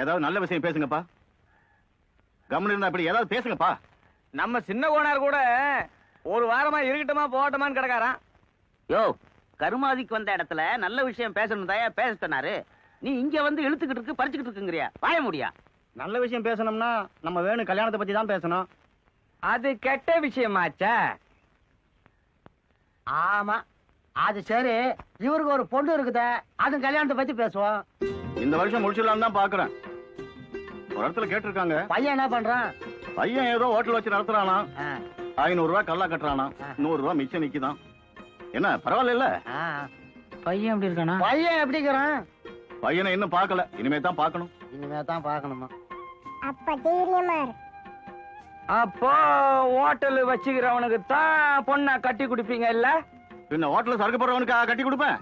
ஏதாவது நல்ல விஷயம் பேசுங்கப்பா. கவனம் இருந்தா அப்படி ஏதாவது பேசுங்கப்பா. நம்ம சின்ன கோனார் கூட ஒரு வாரமா இருக்கட்டுமா போகட்டுமான்னு கிடக்காரான். யோ, கருமாதிக்கு வந்த இடத்துல நல்ல விஷயம் பேசணும் தாயா பேச சொன்னாரு. நீ இங்க வந்து இழுத்துக்கிட்டு இருக்கு பறிச்சுக்கிட்டு இருக்குங்கிறியா? வாய முடியா? நல்ல விஷயம் பேசணும்னா நம்ம வேணும் கல்யாணத்தை பத்தி தான் பேசணும். அது கெட்ட விஷயமாச்சா? ஆமா, அது சரி. இவருக்கு ஒரு பொண்ணு இருக்குதே, அது கல்யாணத்தை பத்தி பேசுவோம். இந்த வருஷம் முடிச்சிடலாம் தான் பாக்குறேன். ஒரு இடத்துல கேட்டிருக்காங்க. பையன் என்ன பண்றான்? பையன் ஏதோ ஹோட்டல் வச்சு நடத்துறானா. 500 ரூபாய் கல்லா கட்டுறானா. 100 ரூபாய் மிச்சம் நிக்குதான். என்ன பரவாயில்ல இல்ல? பையன் எப்படி இருக்கானா? பையன் எப்படிக்கிறான்? பையனை இன்னும் பார்க்கல, இனிமே தான் பார்க்கணும். இனிமே தான் பார்க்கணுமா? அப்ப தைரியமா இரு. அப்போ ஹோட்டல் வச்சுக்கிறவனுக்கு தான் பொண்ணை கட்டி குடிப்பீங்க இல்ல? பின்ன ஹோட்டல் சரக்கு போறவனுக்கு கட்டி கொடுப்பேன்.